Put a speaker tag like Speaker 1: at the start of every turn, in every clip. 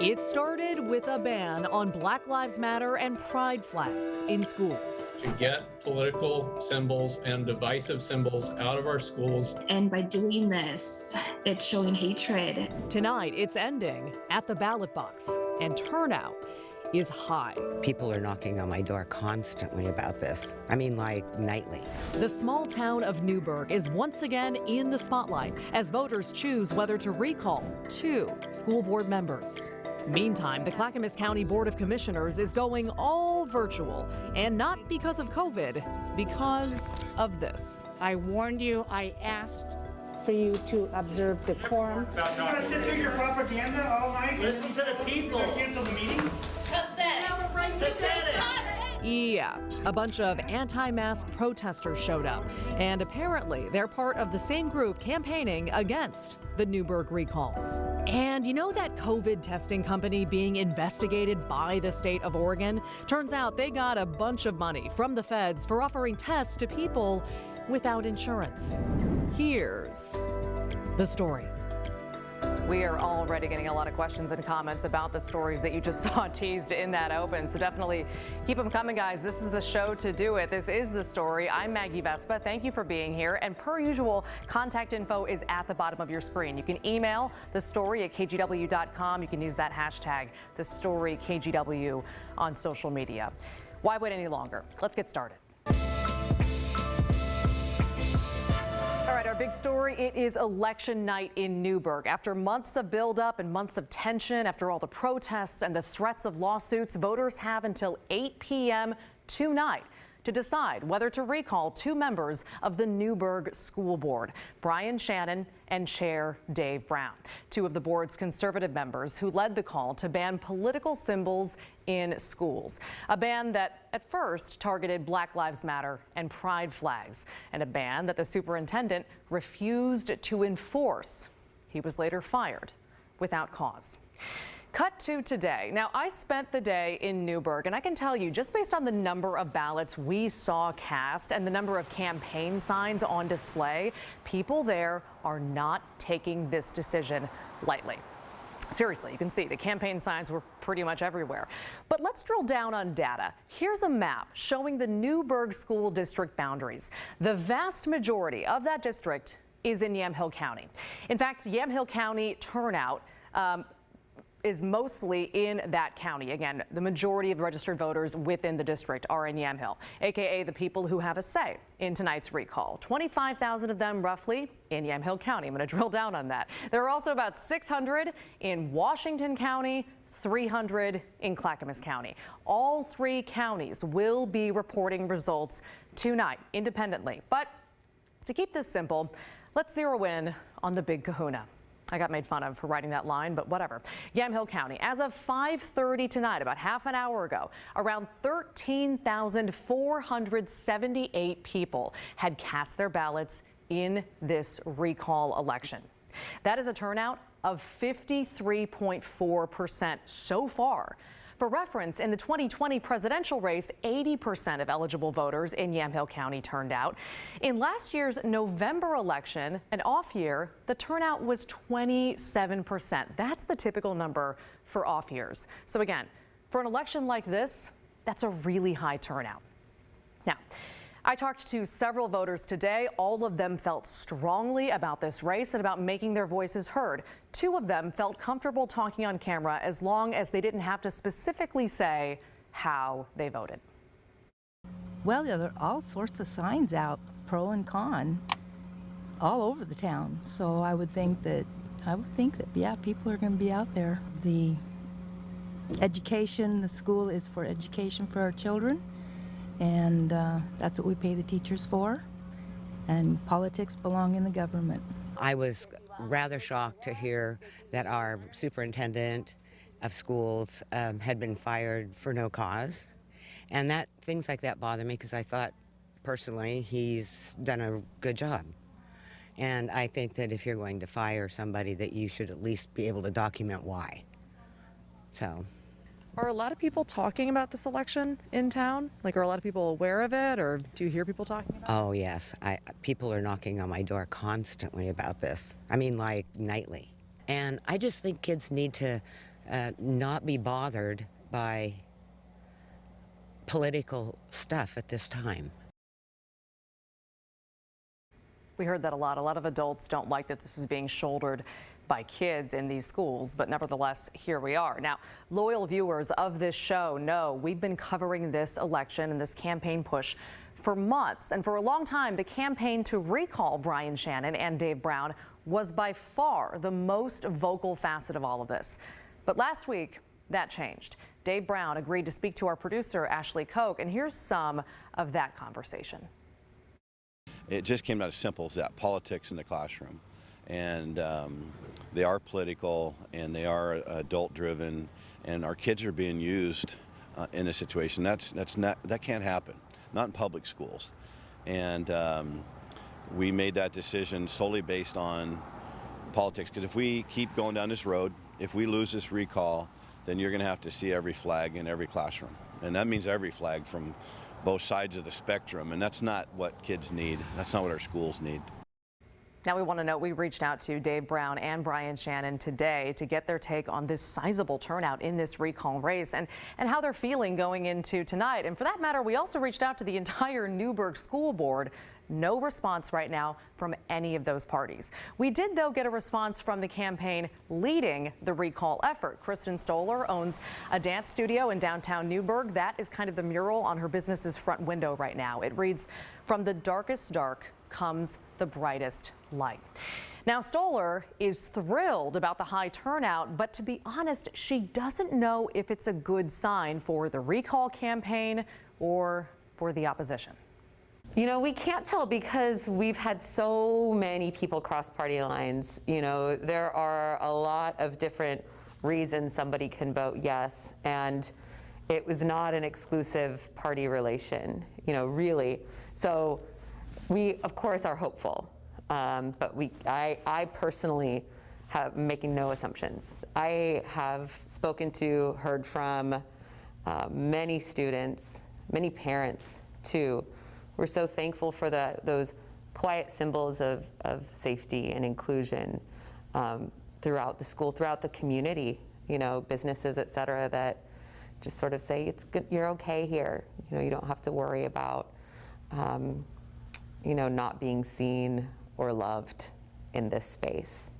Speaker 1: It started with a ban on Black Lives Matter and pride flags in schools.
Speaker 2: To get political symbols and divisive symbols out of our schools.
Speaker 3: And by doing this, it's showing hatred.
Speaker 1: Tonight, it's ending at the ballot box, and turnout is high.
Speaker 4: People are knocking on my door constantly about this. I mean, like nightly.
Speaker 1: The small town of Newberg is once again in the spotlight as voters choose whether to recall 2 school board members. Meantime, the Clackamas County Board of Commissioners is going all virtual, and not because of COVID, because of this.
Speaker 5: I warned you, I asked for you to observe decorum.
Speaker 6: You're gonna sit through your propaganda all night?
Speaker 7: Listen to the people.
Speaker 6: Cancel the meeting?
Speaker 1: Yeah, a bunch of anti-mask protesters showed up, and apparently they're part of the same group campaigning against the Newberg recalls. And you know that COVID testing company being investigated by the state of Oregon? Turns out they got a bunch of money from the feds for offering tests to people without insurance. Here's the story.
Speaker 8: We are already getting a lot of questions and comments about the stories that you just saw teased in that open. So definitely keep them coming, guys. This is the show to do it. This is The Story. I'm Maggie Vespa. Thank you for being here. And per usual, contact info is at the bottom of your screen. You can email thestory@kgw.com. You can use that hashtag, TheStoryKGW, on social media. Why wait any longer? Let's get started. All right, our big story, it is election night in Newberg. After months of buildup and months of tension, after all the protests and the threats of lawsuits, voters have until 8 p.m. tonight to decide whether to recall 2 members of the Newberg School Board, Brian Shannon and Chair Dave Brown, 2 of the board's conservative members who led the call to ban political symbols in schools. A ban that at first targeted Black Lives Matter and pride flags, and a ban that the superintendent refused to enforce. He was later fired without cause. Cut to today. Now, I spent the day in Newberg, and I can tell you, just based on the number of ballots we saw cast and the number of campaign signs on display, people there are not taking this decision lightly. Seriously, you can see the campaign signs were pretty much everywhere. But let's drill down on data. Here's a map showing the Newberg School District boundaries. The vast majority of that district is in Yamhill County. In fact, Yamhill County turnout is mostly in that county. Again, the majority of registered voters within the district are in Yamhill, aka the people who have a say in tonight's recall. 25,000 of them roughly in Yamhill County. I'm going to drill down on that. There are also about 600 in Washington County, 300 in Clackamas County. All 3 counties will be reporting results tonight independently. But to keep this simple, let's zero in on the big kahuna. I got made fun of for writing that line, but whatever. Yamhill County, as of 5:30 tonight, about half an hour ago, around 13,478 people had cast their ballots in this recall election. That is a turnout of 53.4% so far. For reference, in the 2020 presidential race, 80% of eligible voters in Yamhill County turned out. In last year's November election, an off year, the turnout was 27%. That's the typical number for off years. So again, for an election like this, that's a really high turnout. Now, I talked to several voters today. All of them felt strongly about this race and about making their voices heard. 2 of them felt comfortable talking on camera as long as they didn't have to specifically say how they voted.
Speaker 9: Well, there are all sorts of signs out, pro and con, all over the town. So I would think that yeah, people are going to be out there. The education, the school is for education for our children. And that's what we pay the teachers for, and politics belong in the government.
Speaker 4: I was rather shocked to hear that our superintendent of schools had been fired for no cause. And that things like that bother me because I thought, personally, he's done a good job. And I think that if you're going to fire somebody, that you should at least be able to document why. So.
Speaker 8: Are a lot of people talking about this election in town? Like, are a lot of people aware of it, or do you hear people talking about it?
Speaker 4: Oh, yes. People are knocking on my door constantly about this. I mean, like, nightly. And I just think kids need to not be bothered by political stuff at this time.
Speaker 8: We heard that a lot. A lot of adults don't like that this is being shouldered by kids in these schools, but nevertheless, here we are. Now, loyal viewers of this show know we've been covering this election and this campaign push for months. And for a long time, the campaign to recall Brian Shannon and Dave Brown was by far the most vocal facet of all of this. But last week, that changed. Dave Brown agreed to speak to our producer, Ashley Koch, and here's some of that conversation.
Speaker 7: It just came out as simple as that, politics in the classroom. And they are political and they are adult driven, and our kids are being used in a situation that can't happen, not in public schools. And we made that decision solely based on politics, because if we keep going down this road, if we lose this recall, then you're going to have to see every flag in every classroom. And that means every flag from both sides of the spectrum, and that's not what kids need. That's not what our schools need.
Speaker 8: Now we want to know, we reached out to Dave Brown and Brian Shannon today to get their take on this sizable turnout in this recall race and how they're feeling going into tonight. And for that matter, we also reached out to the entire Newberg School Board. No response right now from any of those parties. We did, though, get a response from the campaign leading the recall effort. Kristen Stoller owns a dance studio in downtown Newberg. That is kind of the mural on her business's front window right now. It reads, "From the darkest dark comes the brightest light." Now, Stoller is thrilled about the high turnout, but to be honest, she doesn't know if it's a good sign for the recall campaign or for the opposition.
Speaker 10: You know, we can't tell because we've had so many people cross party lines. You know, there are a lot of different reasons somebody can vote yes, and it was not an exclusive party relation, you know, really. So we, of course, are hopeful, but I personally have making no assumptions. I have heard from many students, many parents too. We're so thankful for those quiet symbols of safety and inclusion throughout the school, throughout the community, you know, businesses, et cetera, that just sort of say, it's good, you're okay here. You know, you don't have to worry about, you know, not being seen or loved in this space.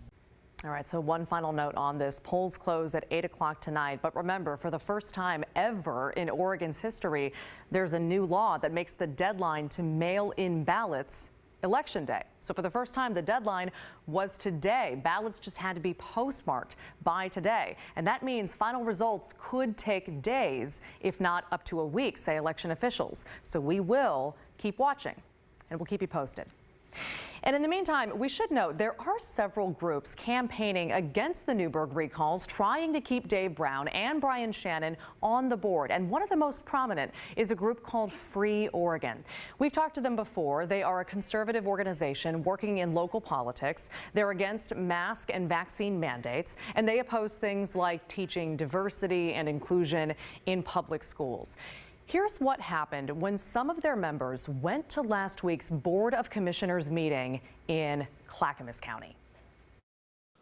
Speaker 8: All right, so one final note on this. Polls close at 8 o'clock tonight. But remember, for the first time ever in Oregon's history, there's a new law that makes the deadline to mail in ballots Election Day. So for the first time, the deadline was today. Ballots just had to be postmarked by today. And that means final results could take days, if not up to a week, say election officials. So we will keep watching and we'll keep you posted. And in the meantime, we should note there are several groups campaigning against the Newberg recalls, trying to keep Dave Brown and Brian Shannon on the board. And one of the most prominent is a group called Free Oregon. We've talked to them before. They are a conservative organization working in local politics. They're against mask and vaccine mandates, and they oppose things like teaching diversity and inclusion in public schools. Here's what happened when some of their members went to last week's Board of Commissioners meeting in Clackamas County.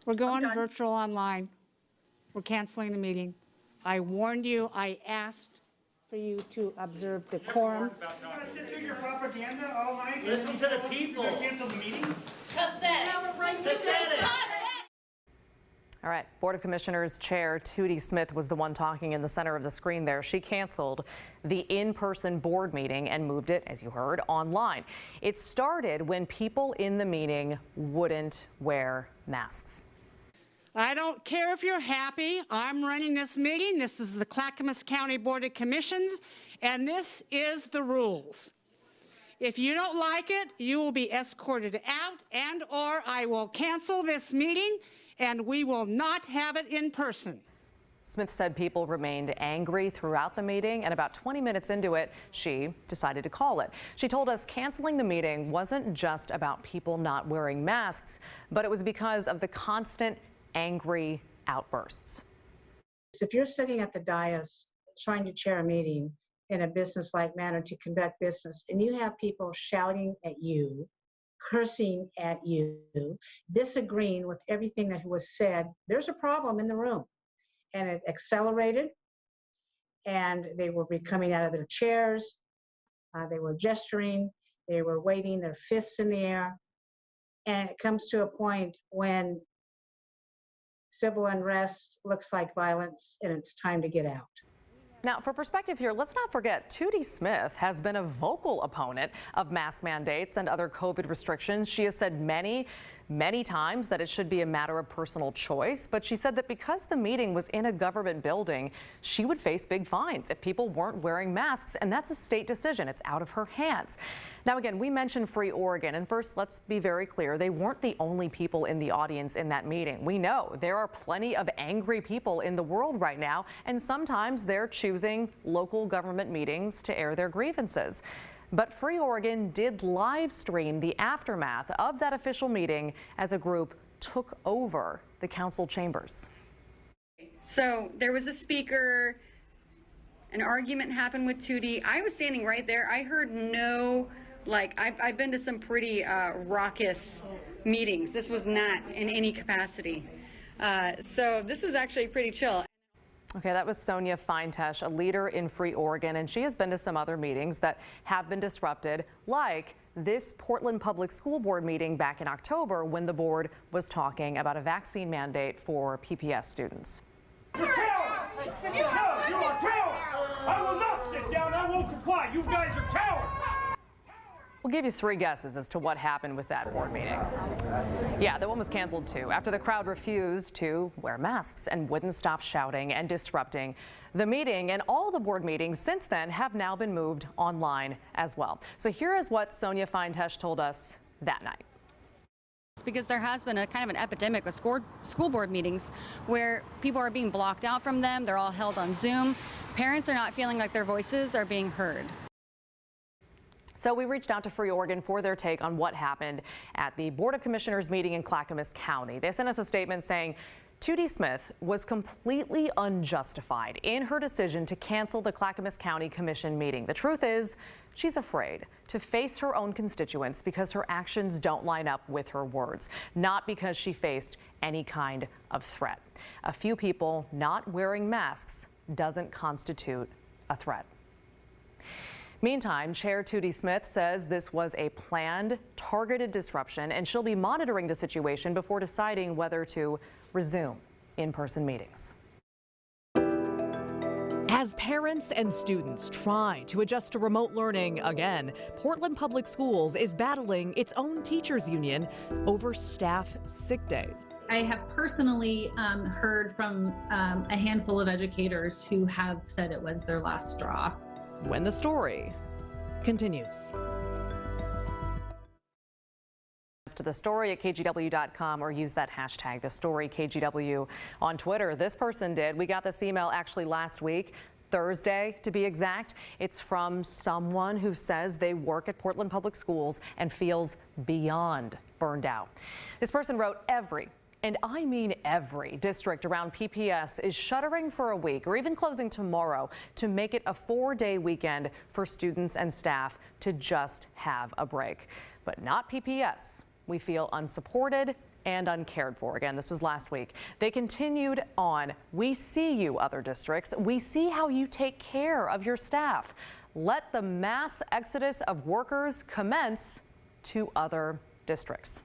Speaker 5: We're going virtual online. We're canceling the meeting. I warned you. I asked for you to observe decorum.
Speaker 6: You're gonna sit through your propaganda all night?
Speaker 11: Listen to the people.
Speaker 6: You're gonna cancel the meeting?
Speaker 8: All right, Board of Commissioners Chair Tootie Smith was the one talking in the center of the screen there. She canceled the in-person board meeting and moved it, as you heard, online. It started when people in the meeting wouldn't wear masks.
Speaker 5: I don't care if you're happy. I'm running this meeting. This is the Clackamas County Board of Commissions, and this is the rules. If you don't like it, you will be escorted out, and/or I will cancel this meeting, and we will not have it in person.
Speaker 8: Smith said people remained angry throughout the meeting, and about 20 minutes into it, she decided to call it. She told us canceling the meeting wasn't just about people not wearing masks, but it was because of the constant angry outbursts.
Speaker 12: If you're sitting at the dais trying to chair a meeting in a business-like manner to conduct business, and you have people shouting at you, cursing at you, disagreeing with everything that was said, there's a problem in the room. and it accelerated, and they were coming out of their chairs. They were gesturing, they were waving their fists in the air, and it comes to a point when civil unrest looks like violence and it's time to get out.
Speaker 8: Now, for perspective here, let's not forget Tootie Smith has been a vocal opponent of mask mandates and other COVID restrictions. She has said many times that it should be a matter of personal choice, but she said that because the meeting was in a government building, she would face big fines if people weren't wearing masks, and that's a state decision. It's out of her hands. Now, again, we mentioned Free Oregon, and first, let's be very clear. They weren't the only people in the audience in that meeting. We know there are plenty of angry people in the world right now, and sometimes they're choosing local government meetings to air their grievances. But Free Oregon did live stream the aftermath of that official meeting as a group took over the council chambers.
Speaker 11: So there was a speaker, an argument happened with Tootie. I was standing right there. I heard no, I've been to some pretty raucous meetings. This was not in any capacity. So this is actually pretty chill.
Speaker 8: Okay, that was Sonia Feintesh, a leader in Free Oregon, and she has been to some other meetings that have been disrupted, like this Portland Public School Board meeting back in October when the board was talking about a vaccine mandate for PPS students.
Speaker 6: You're cowards! You are cowards! I will not sit down. I won't comply. You guys are cowards!
Speaker 8: We'll give you 3 guesses as to what happened with that board meeting. Yeah, that one was canceled too, after the crowd refused to wear masks and wouldn't stop shouting and disrupting the meeting. And all the board meetings since then have now been moved online as well. So here is what Sonia Feintesh told us that night.
Speaker 11: Because there has been a kind of an epidemic with school board meetings where people are being blocked out from them. They're all held on Zoom. Parents are not feeling like their voices are being heard.
Speaker 8: So we reached out to Free Oregon for their take on what happened at the Board of Commissioners meeting in Clackamas County. They sent us a statement saying Tootie Smith was completely unjustified in her decision to cancel the Clackamas County Commission meeting. The truth is, she's afraid to face her own constituents because her actions don't line up with her words, not because she faced any kind of threat. A few people not wearing masks doesn't constitute a threat. Meantime, Chair Tootie Smith says this was a planned, targeted disruption, and she'll be monitoring the situation before deciding whether to resume in-person meetings.
Speaker 1: As parents and students try to adjust to remote learning again, Portland Public Schools is battling its own teachers union over staff sick days.
Speaker 13: I have personally heard from a handful of educators who have said it was their last straw.
Speaker 1: When the story continues.
Speaker 8: To the story at kgw.com or use that hashtag, the story KGW on Twitter. This person did. We got this email actually last week, Thursday to be exact. It's from someone who says they work at Portland Public Schools and feels beyond burned out. This person wrote, and I mean every district around PPS is shuttering for a week or even closing tomorrow to make it a 4-day weekend for students and staff to just have a break. But not PPS. We feel unsupported and uncared for. Again, this was last week. They continued on. We see you, other districts. We see how you take care of your staff. Let the mass exodus of workers commence to other districts.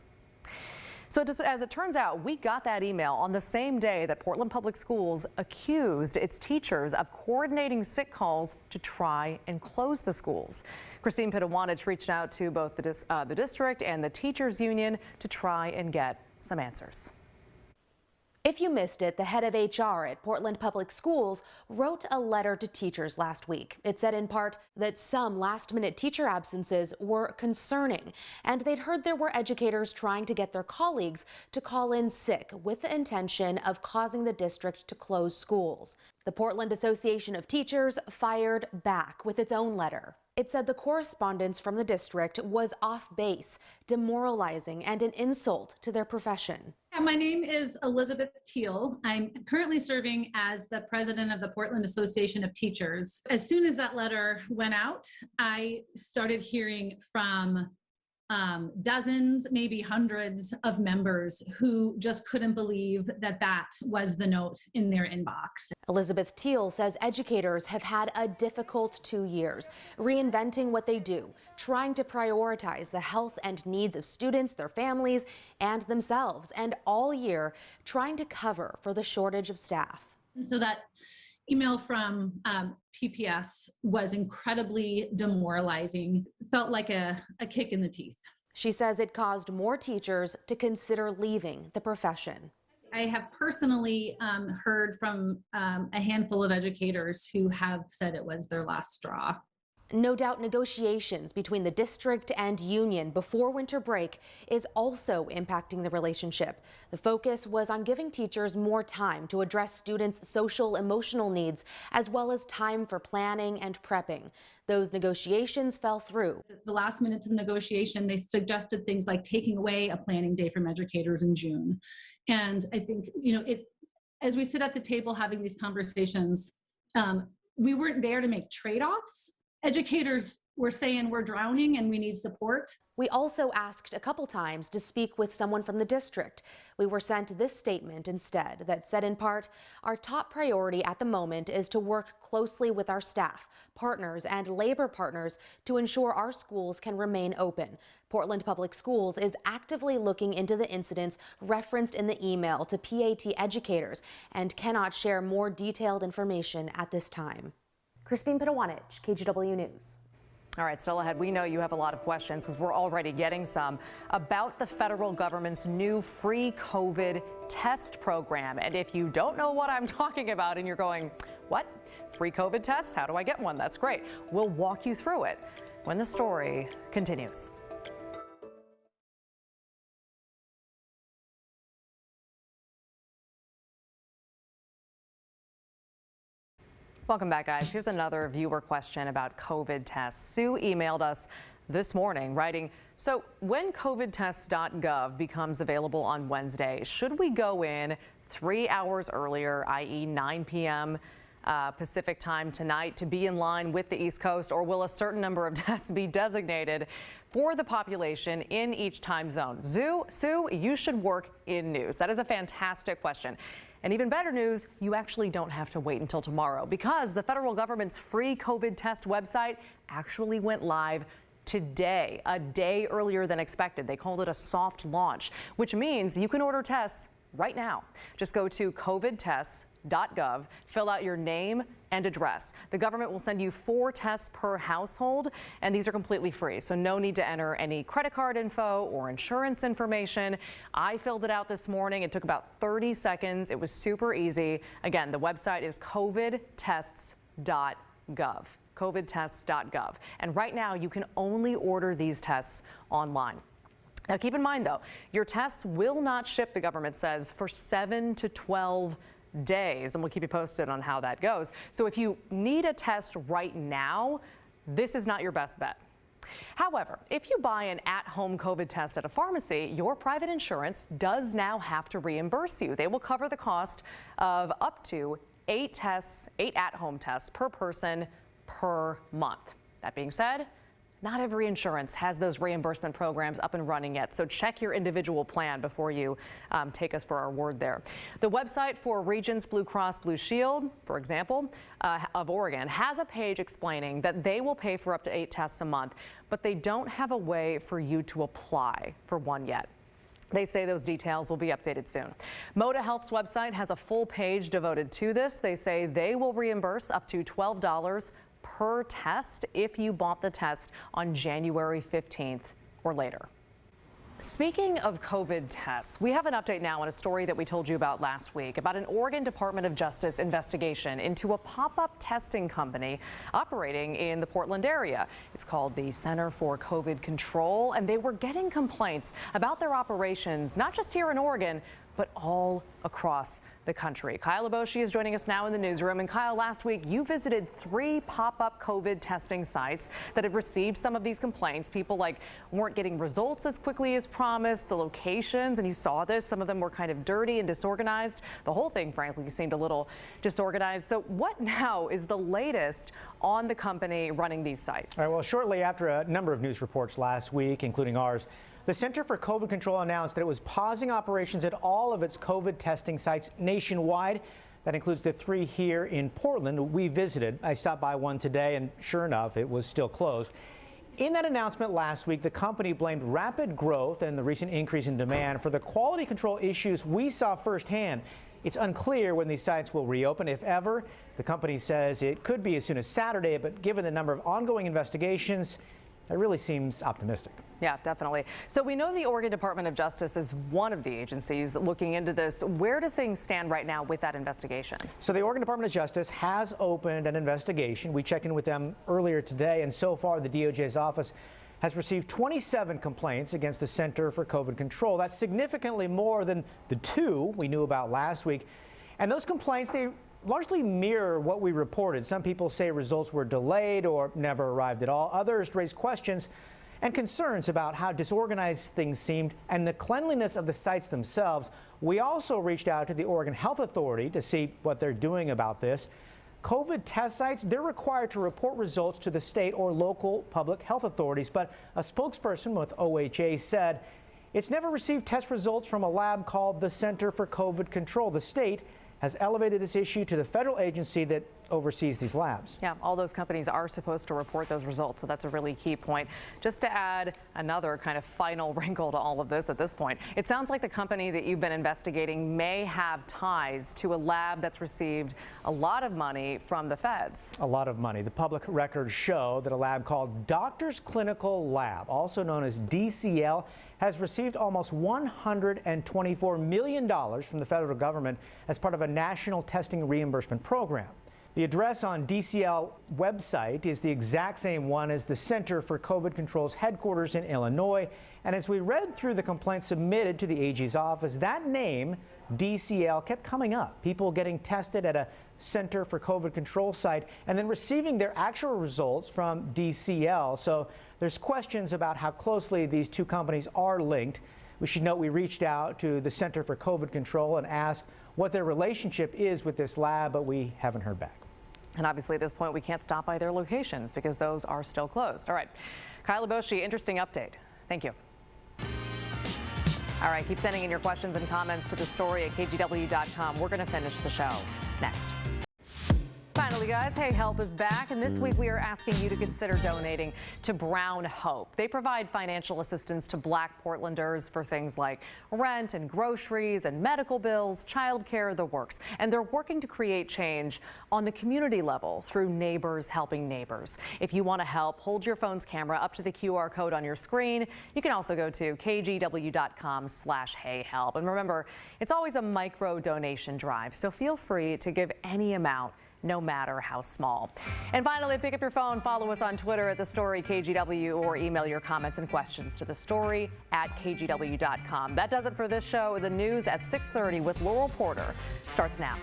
Speaker 8: So as it turns out, we got that email on the same day that Portland Public Schools accused its teachers of coordinating sick calls to try and close the schools. Christine Pitawanich reached out to both the district and the teachers union to try and get some answers.
Speaker 14: If you missed it, the head of HR at Portland Public Schools wrote a letter to teachers last week. It said in part that some last-minute teacher absences were concerning, and they'd heard there were educators trying to get their colleagues to call in sick with the intention of causing the district to close schools. The Portland Association of Teachers fired back with its own letter. It said the correspondence from the district was off base, demoralizing, and an insult to their profession.
Speaker 13: My name is Elizabeth Teal. I'm currently serving as the president of the Portland Association of Teachers. As soon as that letter went out, I started hearing from dozens, maybe hundreds of members who just couldn't believe that that was the note in their inbox.
Speaker 14: Elizabeth Teal says educators have had a difficult 2 years, reinventing what they do, trying to prioritize the health and needs of students, their families, and themselves, and all year trying to cover for the shortage of staff.
Speaker 13: So that email from PPS was incredibly demoralizing, felt like a kick in the teeth.
Speaker 14: She says it caused more teachers to consider leaving the profession.
Speaker 13: I have personally heard from a handful of educators who have said it was their last straw.
Speaker 14: No doubt negotiations between the district and union before winter break is also impacting the relationship. The focus was on giving teachers more time to address students' social, emotional needs, as well as time for planning and prepping. Those negotiations fell through.
Speaker 13: The last minutes of negotiation, they suggested things like taking away a planning day from educators in June. And I think, as we sit at the table having these conversations, we weren't there to make trade-offs. Educators were saying we're drowning and we need support.
Speaker 14: We also asked a couple times to speak with someone from the district. We were sent this statement instead that said in part, our top priority at the moment is to work closely with our staff, partners, and labor partners to ensure our schools can remain open. Portland Public Schools is actively looking into the incidents referenced in the email to PAT educators and cannot share more detailed information at this time. Christine Pitawanich, KGW News.
Speaker 8: All right, still ahead, we know you have a lot of questions because we're already getting some about the federal government's new free COVID test program. And if you don't know what I'm talking about and you're going, what? Free COVID tests? How do I get one? That's great. We'll walk you through it when the story continues. Welcome back, guys. Here's another viewer question about COVID tests. Sue emailed us this morning writing, so when covidtests.gov becomes available on Wednesday, should we go in 3 hours earlier, i.e. 9 p.m. Pacific time tonight to be in line with the East Coast, or will a certain number of tests be designated for the population in each time zone? Sue, you should work in news. That is a fantastic question. And even better news, you actually don't have to wait until tomorrow because the federal government's free COVID test website actually went live today, a day earlier than expected. They called it a soft launch, which means you can order tests right now. Just go to covidtests.gov, fill out your name and address. The government will send you 4 tests per household, and these are completely free, so no need to enter any credit card info or insurance information. I filled it out this morning. It took about 30 seconds. It was super easy. Again, the website is covidtests.gov, covidtests.gov. And right now, you can only order these tests online. Now, keep in mind, though, your tests will not ship, the government says, for 7 to 12 days, and we'll keep you posted on how that goes. So if you need a test right now, this is not your best bet. However, if you buy an at-home COVID test at a pharmacy, your private insurance does now have to reimburse you. They will cover the cost of up to 8 at-home tests per person per month. That being said, not every insurance has those reimbursement programs up and running yet, so check your individual plan before you take us for our word there. The website for Regents Blue Cross Blue Shield, for example, of Oregon, has a page explaining that they will pay for up to 8 tests a month, but they don't have a way for you to apply for one yet. They say those details will be updated soon. Moda Health's website has a full page devoted to this. They say they will reimburse up to $12 per test if you bought the test on January 15th or later. Speaking of COVID tests, we have an update now on a story that we told you about last week about an Oregon Department of Justice investigation into a pop-up testing company operating in the Portland area. It's called the Center for COVID Control, and they were getting complaints about their operations, not just here in Oregon, but all across the country. Kyle Leboshi is joining us now in the newsroom. And Kyle, last week you visited 3 pop-up COVID testing sites that had received some of these complaints. People weren't getting results as quickly as promised, the locations, and you saw this. Some of them were kind of dirty and disorganized. The whole thing, frankly, seemed a little disorganized. So what now is the latest on the company running these sites?
Speaker 15: All right, well, shortly after a number of news reports last week, including ours, the Center for COVID Control announced that it was pausing operations at all of its COVID testing sites nationwide. That includes the 3 here in Portland we visited. I stopped by one today, and sure enough, it was still closed. In that announcement last week, the company blamed rapid growth and the recent increase in demand for the quality control issues we saw firsthand. It's unclear when these sites will reopen, if ever. The company says it could be as soon as Saturday, but given the number of ongoing investigations, that really seems optimistic.
Speaker 8: Yeah, definitely. So we know the Oregon Department of Justice is one of the agencies looking into this. Where do things stand right now with that investigation?
Speaker 15: So the Oregon Department of Justice has opened an investigation. We checked in with them earlier today, and so far the DOJ's office has received 27 complaints against the Center for COVID Control. That's significantly more than the 2 we knew about last week. And those complaints, they largely mirror what we reported. Some people say results were delayed or never arrived at all. Others raise questions and concerns about how disorganized things seemed and the cleanliness of the sites themselves. We also reached out to the Oregon Health Authority to see what they're doing about this. COVID test sites, they're required to report results to the state or local public health authorities, but a spokesperson with OHA said it's never received test results from a lab called the Center for COVID Control. The state has elevated this issue to the federal agency that oversees these labs.
Speaker 8: Yeah, all those companies are supposed to report those results, so that's a really key point. Just to add another kind of final wrinkle to all of this at this point, it sounds like the company that you've been investigating may have ties to a lab that's received a lot of money from the feds.
Speaker 15: A lot of money. The public records show that a lab called Doctors Clinical Lab, also known as DCL, has received almost $124 million from the federal government as part of a national testing reimbursement program. The address on DCL website is the exact same one as the Center for COVID Control's headquarters in Illinois. And as we read through the complaints submitted to the AG's office, that name, DCL, kept coming up. People getting tested at a Center for COVID Control site and then receiving their actual results from DCL. So there's questions about how closely these 2 companies are linked. We should note we reached out to the Center for COVID Control and asked what their relationship is with this lab, but we haven't heard back.
Speaker 8: And obviously at this point, we can't stop by their locations because those are still closed. All right, Kyle Leboshi, interesting update. Thank you. All right, keep sending in your questions and comments to the story at kgw.com. We're going to finish the show next. Finally, guys, hey, help is back, and this week we are asking you to consider donating to Brown Hope. They provide financial assistance to Black Portlanders for things like rent and groceries and medical bills, childcare, the works. And they're working to create change on the community level through Neighbors Helping Neighbors. If you want to help, hold your phone's camera up to the QR code on your screen. You can also go to kgw.com/heyhelp. And remember, it's always a micro donation drive, so feel free to give any amount, no matter how small. And finally, pick up your phone, follow us on Twitter at The Story KGW, or email your comments and questions to thestory@kgw.com. That does it for this show. The news at 6:30 with Laurel Porter starts now.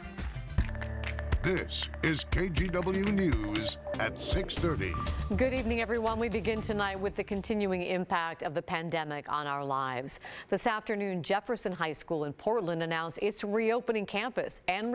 Speaker 16: This is KGW News at 6:30.
Speaker 17: Good evening, everyone. We begin tonight with the continuing impact of the pandemic on our lives. This afternoon, Jefferson High School in Portland announced its reopening campus and